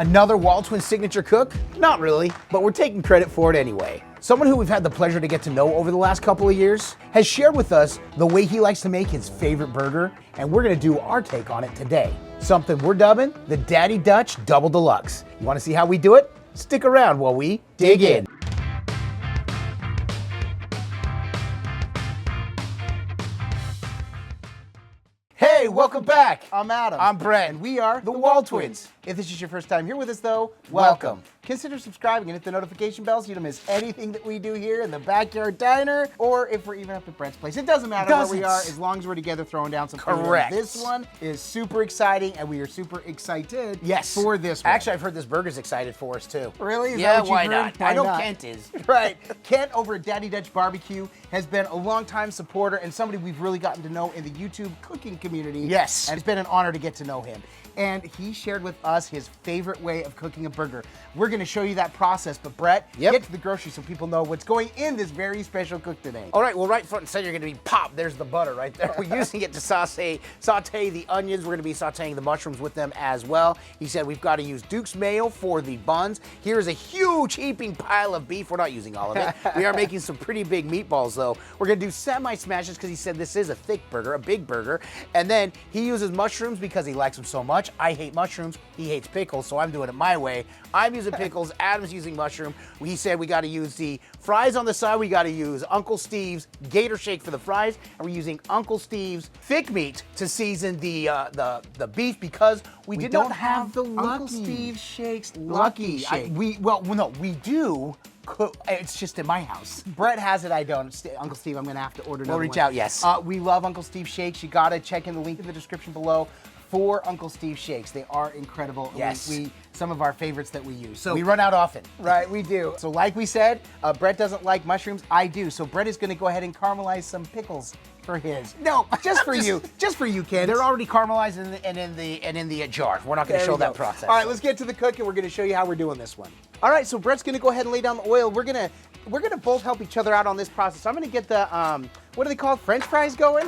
Another WALTWINS signature cook? Not really, but we're taking credit for it anyway. Someone who we've had the pleasure to get to know over the last couple of years has shared with us the way he likes to make his favorite burger, and we're gonna do our take on it today. Something we're dubbing the Daddy Dutch Double Deluxe. You wanna see how we do it? Stick around while we dig in. Hey, welcome back. I'm Adam. I'm Brent. And we are the WALTWINS. If this is your first time here with us though, welcome. Consider subscribing and hit the notification bell so you don't miss anything that we do here in the Backyard Diner, or if we're even up at Brent's place. It doesn't matter where we are as long as we're together throwing down some food. Correct. This one is super exciting and we are super excited Yes. for this one. Actually, I've heard this burger's excited for us too. Really? Is Yeah, that what why you've heard? not? I know Kent is. Right. Kent over at Daddy Dutch Barbecue has been a longtime supporter and somebody we've really gotten to know in the YouTube cooking community. Yes. And it's been an honor to get to know him. And he shared with us his favorite way of cooking a burger. We're going to show you that process, but Brett, get to the grocery so people know what's going in this very special cook today. All right, well, right front and center, you're going to be pop. There's the butter right there. We're using it to saute the onions. We're going to be sauteing the mushrooms with them as well. He said we've got to use Duke's mayo for the buns. Here is a huge heaping pile of beef. We're not using all of it. We are making some pretty big meatballs, though. We're going to do semi-smashes because he said this is a thick burger, a big burger. And then he uses mushrooms because he likes them so much. I hate mushrooms. He hates pickles, so I'm doing it my way. I'm using pickles. Adam's using mushroom. He said we got to use the fries on the side. We got to use Uncle Steve's Gator Shake for the fries, and we're using Uncle Steve's thick meat to season the beef because we did not have the Uncle Lucky. Steve Shake's Lucky Shake. We do. It's just in my house. Brett has it, I don't. Uncle Steve, I'm going to have to order another We'll reach one. out, yes. We love Uncle Steve Shakes. You got to check in the link in the description below for Uncle Steve Shakes. They are incredible. Yes. We some of our favorites that we use. So We run out often. Right, we do. So like we said, Brett doesn't like mushrooms. I do. So Brett is going to go ahead and caramelize some pickles for his. No, just for you. Just for you, Ken. They're already caramelized in the jar. We're not going to show that process. All right, let's get to the cook and we're going to show you how we're doing this one. All right, so Brett's going to go ahead and lay down the oil. We're going to both help each other out on this process. I'm going to get the what are they called? French fries going?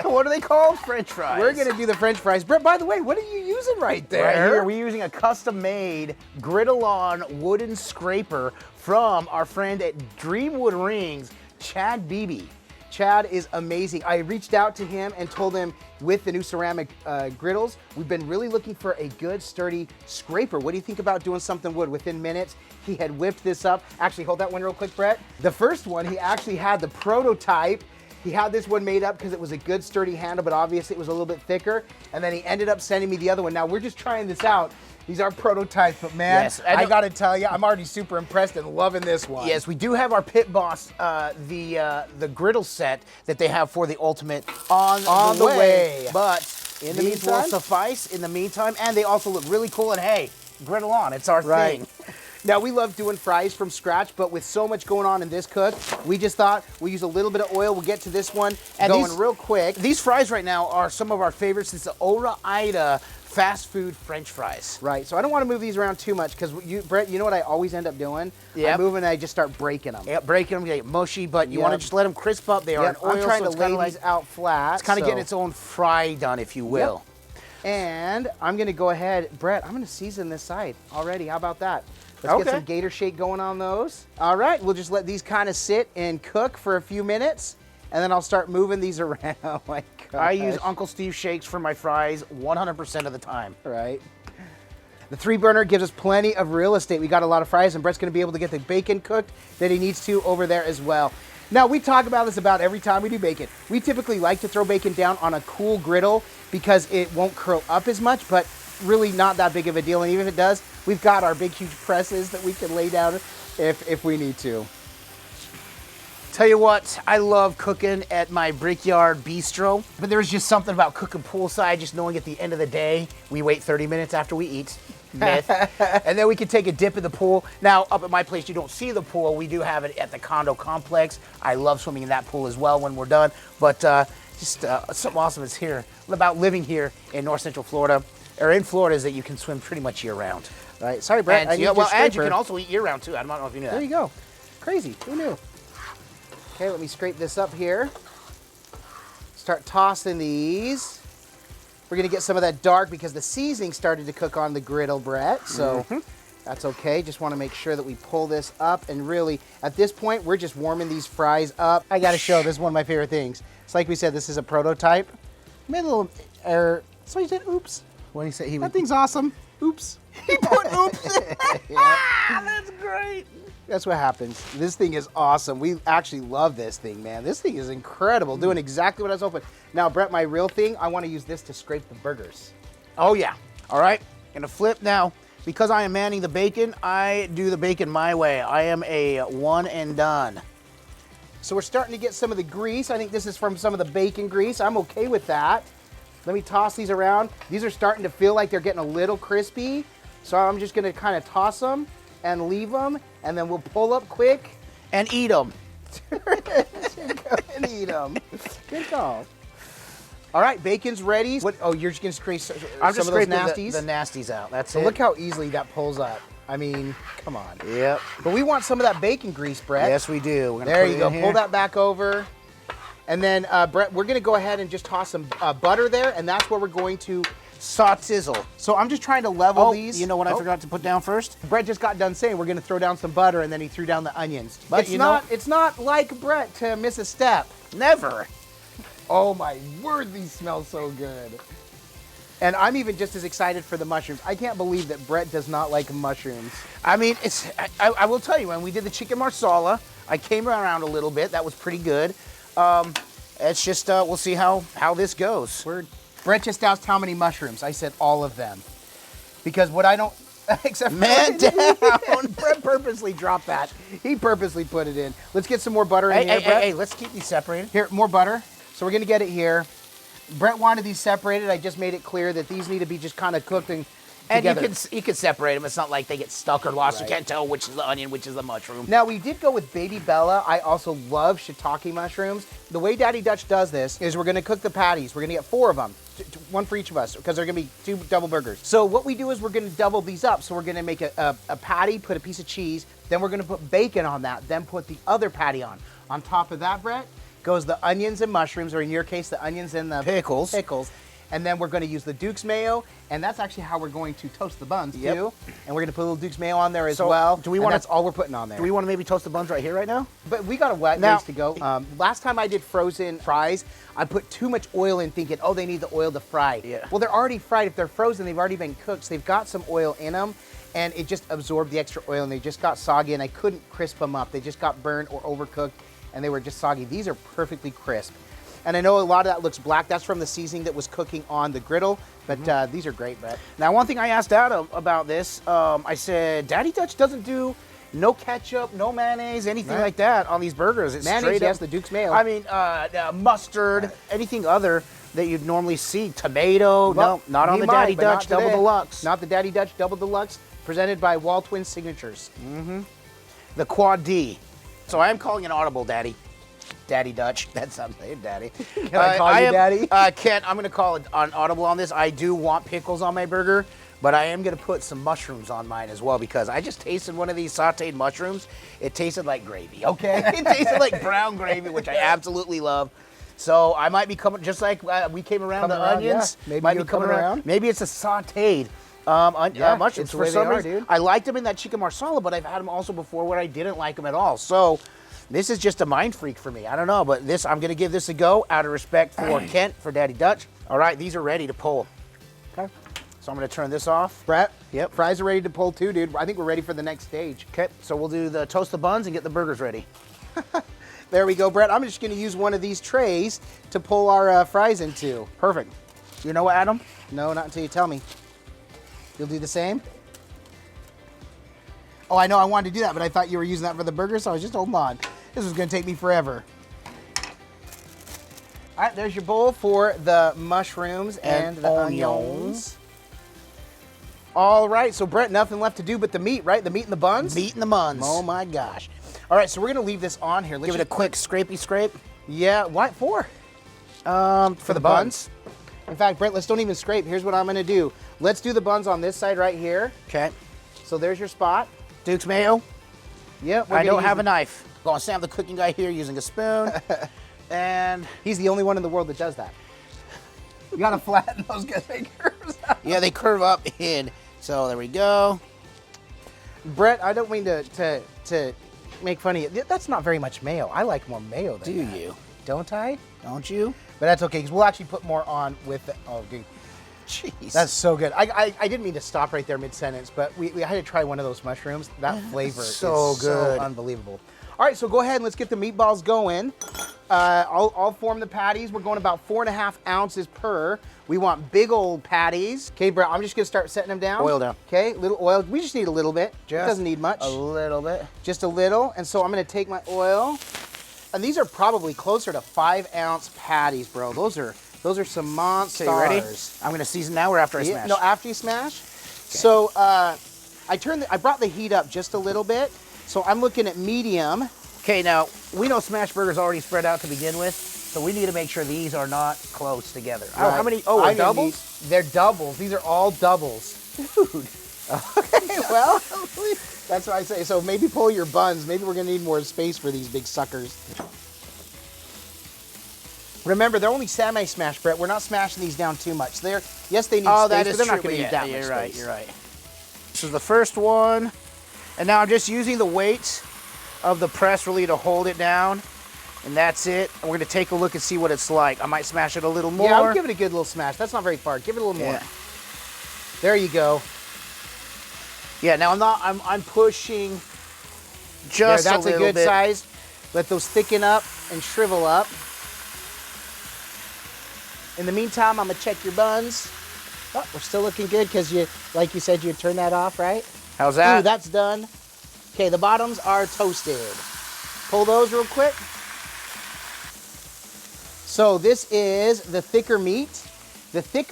What are they called? French fries. We're going to do the French fries. Brett, by the way, what are you using right there? Right here, we're using a custom-made griddle-on wooden scraper from our friend at DREAMWOOD Rings, Chad Beebe. Chad is amazing. I reached out to him and told him with the new ceramic griddles, we've been really looking for a good, sturdy scraper. What do you think about doing something wood? Within minutes, he had whipped this up. Actually, hold that one real quick, Brett. The first one, he actually had the prototype. He had this one made up because it was a good, sturdy handle, but obviously it was a little bit thicker. And then he ended up sending me the other one. Now, we're just trying this out. These are prototypes, but man, yes, I gotta tell you, I'm already super impressed and loving this one. Yes, we do have our Pit Boss, the griddle set that they have for the ultimate on the way. But in the these will meantime, suffice in the meantime, and they also look really cool. And hey, griddle on, it's our thing. Now, we love doing fries from scratch, but with so much going on in this cook, we just thought we'll use a little bit of oil. We'll get to this one and going real quick. These fries right now are some of our favorites. It's the Ora-Ida fast food French fries. Right, so I don't want to move these around too much because, Brett, you know what I always end up doing? Yep. I move and I just start breaking them. Yeah, breaking them, they get mushy, but you want to just let them crisp up. They are in oil, I'm trying so to lay these out flat. It's kind of getting its own fry done, if you will. Yep. And I'm going to go ahead, Brett, I'm going to season this side already. How about that? Let's get some Gator Shake going on those. All right, we'll just let these kind of sit and cook for a few minutes, and then I'll start moving these around. Oh my gosh. I use Uncle Steve Shakes for my fries 100% of the time. Right. The 3-burner gives us plenty of real estate. We got a lot of fries, and Brett's going to be able to get the bacon cooked that he needs to over there as well. Now, we talk about this about every time we do bacon. We typically like to throw bacon down on a cool griddle because it won't curl up as much, but really not that big of a deal. And even if it does, we've got our big, huge presses that we can lay down if we need to. Tell you what, I love cooking at my Brickyard Bistro, but there's just something about cooking poolside, just knowing at the end of the day, we wait 30 minutes after we eat. Myth. And then we can take a dip in the pool. Now, up at my place, you don't see the pool. We do have it at the condo complex. I love swimming in that pool as well when we're done. But just something awesome is here about living here in North Central Florida, or in Florida, is that you can swim pretty much year-round. Right. Sorry, Brett. And, and you can also eat year-round, too. I don't know if you knew that. There you go. Crazy. Who knew? Okay, let me scrape this up here. Start tossing these. We're gonna get some of that dark because the seasoning started to cook on the griddle, Brett. So that's okay. Just want to make sure that we pull this up, and really, at this point, we're just warming these fries up. I gotta show, this is one of my favorite things. It's like we said, this is a prototype. Made a little error. So he said, oops. What did he say? That thing's awesome. Oops. He put oops. That's great. That's what happens. This thing is awesome. We actually love this thing, man. This thing is incredible, doing exactly what I was hoping. Now, Brett, my real thing, I want to use this to scrape the burgers. Oh, yeah. All right. Gonna flip now. Because I am manning the bacon, I do the bacon my way. I am a one and done. So we're starting to get some of the grease. I think this is from some of the bacon grease. I'm okay with that. Let me toss these around. These are starting to feel like they're getting a little crispy. So I'm just gonna kind of toss them and leave them, and then we'll pull up quick. And eat them. And eat them. Good call. All right, bacon's ready. What? Oh, you're just gonna scrape some I'm just of those scraping nasties? the nasties out. That's So it. look how easily that pulls up. I mean, come on. Yep. But we want some of that bacon grease, Brett. Yes, we do. We're gonna There put you it go. in here. Pull that back over. And then, Brett, we're going to go ahead and just toss some butter there, and that's where we're going to Sizzle. So I'm just trying to level Oh, these. you know what I forgot to put down first? Brett just got done saying we're going to throw down some butter, and then he threw down the onions. But it's not like Brett to miss a step. Never. Oh my word, these smell so good. And I'm even just as excited for the mushrooms. I can't believe that Brett does not like mushrooms. I mean, I will tell you, when we did the chicken marsala, I came around a little bit. That was pretty good. It's just, we'll see how this goes. Brett just asked how many mushrooms. I said all of them. Because what I don't, except Man down. Brett purposely dropped that. He purposely put it in. Let's get some more butter in here, Brett. Hey, let's keep these separated. Here, more butter. So we're gonna get it here. Brett wanted these separated. I just made it clear that these need to be just kind of cooked and together. You can separate them. It's not like they get stuck or lost. Right. You can't tell which is the onion, which is the mushroom. Now, we did go with Baby Bella. I also love shiitake mushrooms. The way Daddy Dutch does this is we're going to cook the patties. We're going to get 4 of them, one for each of us, because they're going to be 2 double burgers. So what we do is we're going to double these up. So we're going to make a patty, put a piece of cheese, then we're going to put bacon on that, then put the other patty on. On top of that, Brett, goes the onions and mushrooms, or in your case, the onions and the Pickles. And then we're going to use the Duke's mayo, and that's actually how we're going to toast the buns too. And we're going to put a little Duke's mayo on there as well. Do we want? That's all we're putting on there. Do we want to maybe toast the buns right here, right now? But we got a wet ways to go. Last time I did frozen fries, I put too much oil in, thinking, oh, they need the oil to fry. Yeah. Well, they're already fried. If they're frozen, they've already been cooked, so they've got some oil in them, and it just absorbed the extra oil, and they just got soggy, and I couldn't crisp them up. They just got burned or overcooked, and they were just soggy. These are perfectly crisp. And I know a lot of that looks black. That's from the seasoning that was cooking on the griddle. But these are great, Brett. Now, one thing I asked Adam about this, I said, Daddy Dutch doesn't do no ketchup, no mayonnaise, anything like that on these burgers. It's Mayonnaise, straight yes, up, the Duke's mayo. I mean, mustard, anything other that you'd normally see. Tomato, Well, no, not on he the might, Daddy but Dutch not Double today. Deluxe. Not the Daddy Dutch Double Deluxe, presented by WALTWINS Signatures. The Quad D. So I am calling an audible, Daddy. Daddy Dutch. That sounds like Daddy. Can I call you Daddy? Kent, I'm going to call it on audible on this. I do want pickles on my burger, but I am going to put some mushrooms on mine as well, because I just tasted one of these sauteed mushrooms. It tasted like gravy, okay? It tasted like brown gravy, which I absolutely love. So I might be coming, just like we came around the onions. yeah. Maybe might you're be coming coming around. around. Maybe it's a sauteed mushrooms. it's the For way some they are, reason, dude. I liked them in that chicken marsala, but I've had them also before where I didn't like them at all. So this is just a mind freak for me. I don't know, but I'm going to give this a go out of respect for Kent, for Daddy Dutch. All right, these are ready to pull. Okay. So I'm going to turn this off. Brett, Yep. fries are ready to pull too, dude. I think we're ready for the next stage. Okay, so we'll do the toast the buns and get the burgers ready. There we go, Brett. I'm just going to use one of these trays to pull our fries into. Perfect. You know what, Adam? No, not until you tell me. You'll do the same? Oh, I know I wanted to do that, but I thought you were using that for the burger, so I was just holding on. This is going to take me forever. All right, there's your bowl for the mushrooms and the onions. All right, so Brett, nothing left to do but the meat, right? The meat and the buns? Meat and the buns. Oh my gosh. All right, so we're going to leave this on here. Let's Give it a just quick scrapey scrape. Yeah, what for? For the buns. In fact, Brett, let's don't even scrape. Here's what I'm going to do. Let's do the buns on this side right here. Okay. So there's your spot. Duke's mayo. Yep. I don't have a knife. Gonna Sam the cooking guy here using a spoon. And He's the only one in the world that does that. You gotta flatten those good fingers. Yeah, they curve up in. So there we go. Brett, I don't mean to make fun of you. That's not very much mayo. I like more mayo than that. Do you? Don't I? Don't you? But that's okay, because we'll actually put more on with the, oh, dude. Jeez. That's so good. I didn't mean to stop right there mid-sentence, but we had to try one of those mushrooms. That flavor is so good. so unbelievable. All right, so go ahead and let's get the meatballs going. I'll form the patties. We're going about 4.5 ounces per. We want big old patties. Okay, Brett, I'm just gonna start setting them down. Oil down. Okay, little oil. We just need a little bit. It doesn't need much. A little bit. Just a little. And so I'm gonna take my oil. And these are probably closer to 5-ounce patties, bro. Those are some monsters. Okay, you ready? I'm gonna season now or after I smash? No, after you smash. Okay. So I brought the heat up just a little bit. So I'm looking at medium. Okay, now we know smash burgers already spread out to begin with, so we need to make sure these are not close together. Right. How many? Oh, they're doubles? They're doubles. These are all doubles. Dude. Okay, well, that's what I say. So maybe pull your buns. Maybe we're going to need more space for these big suckers. Remember, they're only semi-smashed, Brett. We're not smashing these down too much. Yes, they need space, that is but they're not true, going to need that much You're space. right, you're right. This is the first one, and now I'm just using the weight of the press really to hold it down, and that's it. And we're going to take a look and see what it's like. I might smash it a little more. Yeah, I'll give it a good little smash. That's not very far. Give it a little more. There you go. Yeah, now I'm pushing just there, that's a little good bit. size. Let those thicken up and shrivel up. In the meantime, I'm gonna check your buns. Oh, we're still looking good because like you said, you turned that off, right? How's that? Ooh, that's done. Okay, the bottoms are toasted. Pull those real quick. So this is the thick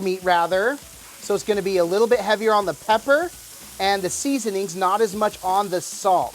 meat rather. So it's gonna be a little bit heavier on the pepper and the seasonings, not as much on the salt.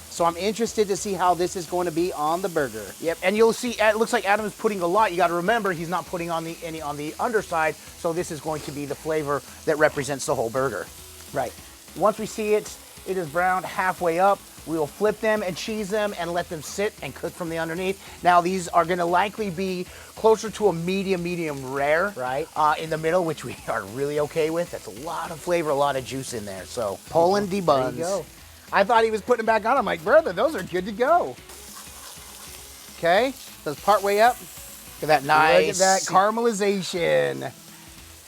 So I'm interested to see how this is going to be on the burger. Yep, and you'll see, it looks like Adam's putting a lot. You got to remember, he's not putting any on the underside, so this is going to be the flavor that represents the whole burger. Right. Once we see it is browned halfway up, we will flip them and cheese them and let them sit and cook from the underneath. Now these are going to likely be closer to a medium rare, right? In the middle, which we are really okay with. That's a lot of flavor, a lot of juice in there. So pulling the buns. There you go. I thought he was putting them back on. I'm like, brother, those are good to go. Okay, those part way up. Look at that nice. Look at that caramelization.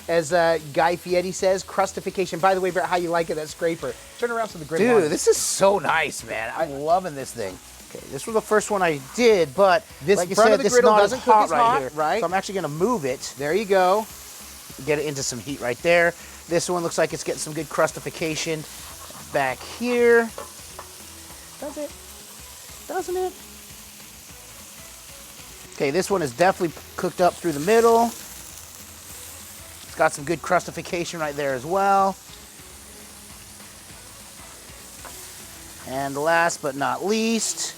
As Guy Fieri says, crustification. By the way, Brett, how you like it, that scraper? Turn around so the griddle. Dude, this is so nice, man. I'm loving this thing. Okay, this was the first one I did, but this like you front said, of the this griddle is not doesn't as cook hot as right hot, here. right? So I'm actually going to move it. There you go. Get it into some heat right there. This one looks like it's getting some good crustification back here. Does it? Doesn't it? Okay, this one is definitely cooked up through the middle. It's got some good crustification right there as well. And last but not least.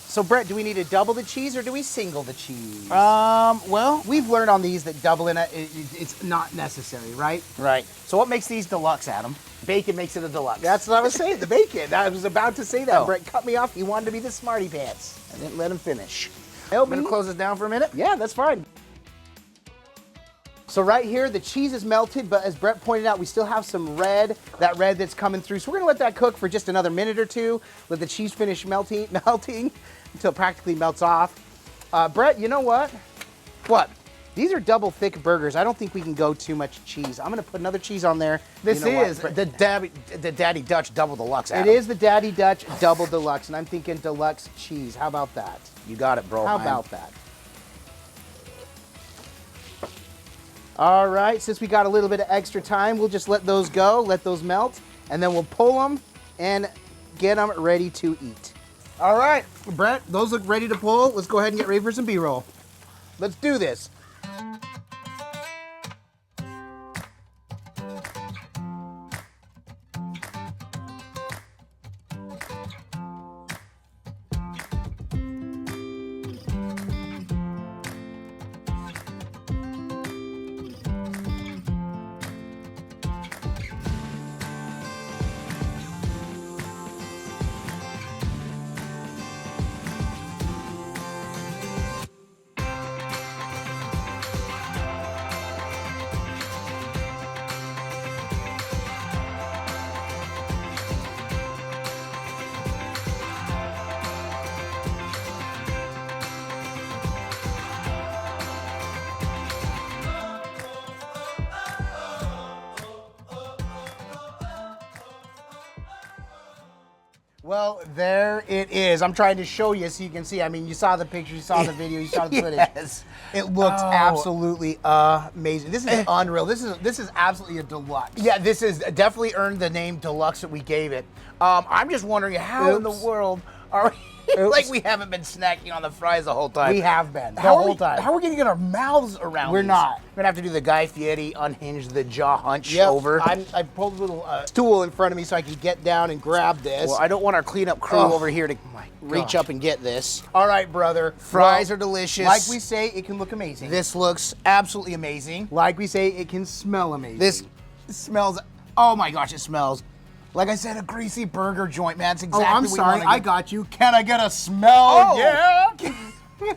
So Brett, do we need to double the cheese or do we single the cheese? Well, we've learned on these that doubling it's not necessary, right? Right. So what makes these deluxe, Adam? Bacon makes it a deluxe. That's what I was saying, the bacon. I was about to say that. Oh. Brett cut me off. He wanted to be the smarty pants. I didn't let him finish. I'm I'm going to close this down for a minute. Yeah, that's fine. So right here, the cheese is melted, but as Brett pointed out, we still have some red, that red that's coming through. So we're gonna let that cook for just another minute or two, let the cheese finish melting until it practically melts off. Brett, you know what? What? These are double thick burgers. I don't think we can go too much cheese. I'm gonna put another cheese on there. This You know is what? the Daddy Dutch Double Deluxe, Adam. It is the Daddy Dutch Double Deluxe, and I'm thinking deluxe cheese. How about that? You got it, bro. How about that? All right, since we got a little bit of extra time, we'll just let those go, let those melt, and then we'll pull them and get them ready to eat. All right, Brett, those look ready to pull. Let's go ahead and get ready for some B-roll. Let's do this. Well, there it is. I'm trying to show you so you can see. I mean, you saw the picture, you saw the video, you saw the footage. Yes. It looks absolutely amazing. This is unreal. This is absolutely a deluxe. Yeah, this is definitely earned the name Deluxe that we gave it. I'm just wondering how in the world are we, like we haven't been snacking on the fries the whole time. We have been the whole time. How are we going to get our mouths around We're these? not. We're going to have to do the Guy Fieri unhinge the jaw hunch Yep. over. I pulled a little stool in front of me so I could get down and grab this. Well, I don't want our cleanup crew over here to reach up and get this. All right, brother. Fries are delicious. Like we say, it can look amazing. This looks absolutely amazing. Like we say, it can smell amazing. This smells, oh my gosh, it smells. Like I said, a greasy burger joint, man. It's exactly I'm what sorry, you want I got you. Can I get a smell? Oh. Yeah.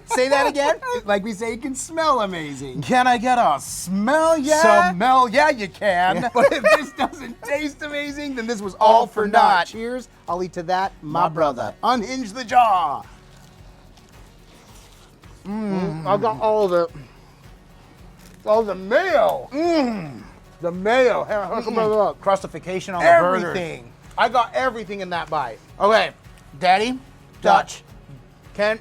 Say that again. Like we say, it can smell amazing. Can I get a smell, yeah? Smell, yeah, you can. Yeah. But if this doesn't taste amazing, then this was all for naught. Cheers. I'll eat to that, my brother. Unhinge the jaw. I got all of it. All the mayo. The mayo. Crustification on the burger. Everything. I got everything in that bite. Okay, Daddy, Dutch, Kent,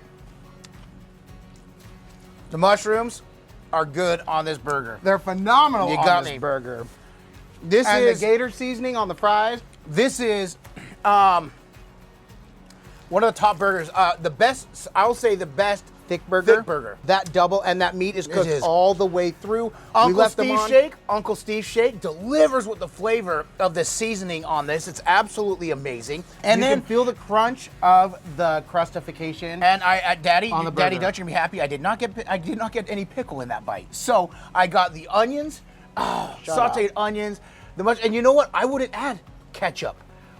the mushrooms are good on this burger. They're phenomenal You on got this me. burger. This And is the gator seasoning on the fries. This is one of the top burgers. The best, I'll say the best Thick burger. Thick burger. That double and that meat is cooked is. all the way through. Uncle Steve Shake delivers with the flavor of the seasoning on this. It's absolutely amazing. And you then can feel the crunch of the crustification. And Daddy On the Daddy burger. Dutch, you're gonna be happy. I did not get any pickle in that bite. So I got the onions, sautéed onions, and you know what? I wouldn't add ketchup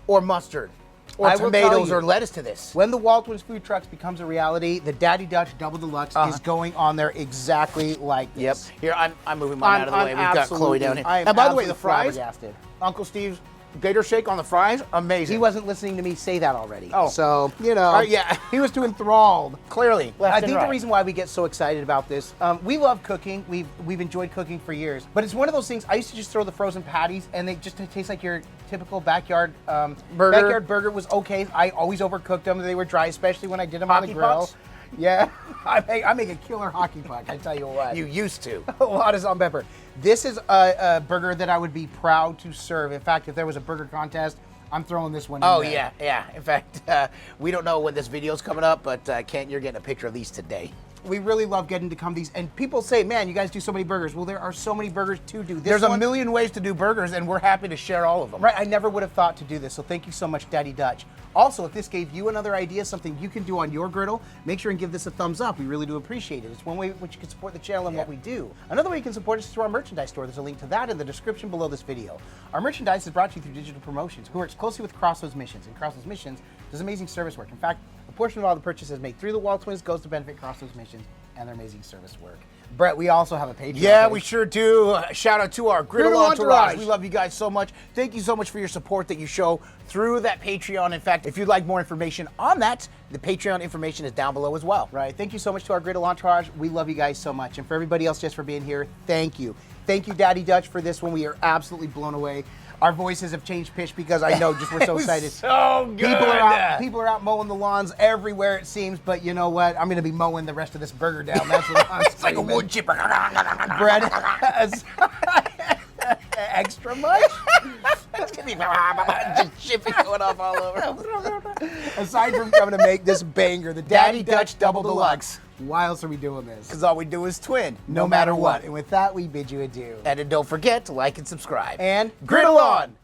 or mustard or I will tell tomatoes you, or lettuce to this. When the WALTWINS food trucks becomes a reality, the Daddy Dutch Double Deluxe is going on there exactly like this. Yep. Here, I'm moving mine out of the way. We've got Chloe down here. I am And by the way, the absolutely fries, flabbergasted. Uncle Steve's Gator Shake on the fries, amazing. He wasn't listening to me say that already. Oh. So, you know, Yeah. he was too enthralled. Clearly. I think the reason why we get so excited about this, we love cooking. We've enjoyed cooking for years, but it's one of those things. I used to just throw the frozen patties, and they just taste like your typical backyard burger. Backyard burger was okay. I always overcooked them. They were dry, especially when I did them on the Hockey grill. pucks? Yeah, I make a killer hockey puck. I tell you what. You used to. A lot of salt and pepper. This is a burger that I would be proud to serve. In fact, if there was a burger contest, I'm throwing this one in Oh, there. yeah. In fact, we don't know when this video's coming up, but Kent, you're getting a picture of these today. We really love getting to come these, and people say, man, you guys do so many burgers. Well, there are so many burgers to do. There's a million ways to do burgers, and we're happy to share all of them. Right, I never would have thought to do this, so thank you so much, Daddy Dutch. Also, if this gave you another idea, something you can do on your griddle, make sure and give this a thumbs up. We really do appreciate it. It's one way in which you can support the channel and what we do. Another way you can support us is through our merchandise store. There's a link to that in the description below this video. Our merchandise is brought to you through Digital Promotions, who works closely with Crossroads Missions. And Crossroads Missions does amazing service work. In fact, a portion of all the purchases made through the WALTWINS goes to benefit Crossroads Missions and their amazing service work. Brett, we also have a Patreon Yeah, page. we sure do. Shout out to our Griddle Griddle Entourage. Entourage. We love you guys so much. Thank you so much for your support that you show through that Patreon. In fact, if you'd like more information on that, the Patreon information is down below as well. Right. Thank you so much to our Griddle Entourage. We love you guys so much. And for everybody else just for being here, thank you. Thank you, Daddy Dutch, for this one. We are absolutely blown away. Our voices have changed pitch because I know just we're so excited. So good. People are out mowing the lawns everywhere, it seems. But you know what? I'm going to be mowing the rest of this burger down. That's what I'm It's like a wood chipper. Bread. Extra much? Just chipping going off all over. Aside from coming to make this banger, the Daddy Dutch Double Deluxe. Why else are we doing this? Because all we do is twin, No matter what. And with that, we bid you adieu. And don't forget to like and subscribe. And Griddle on!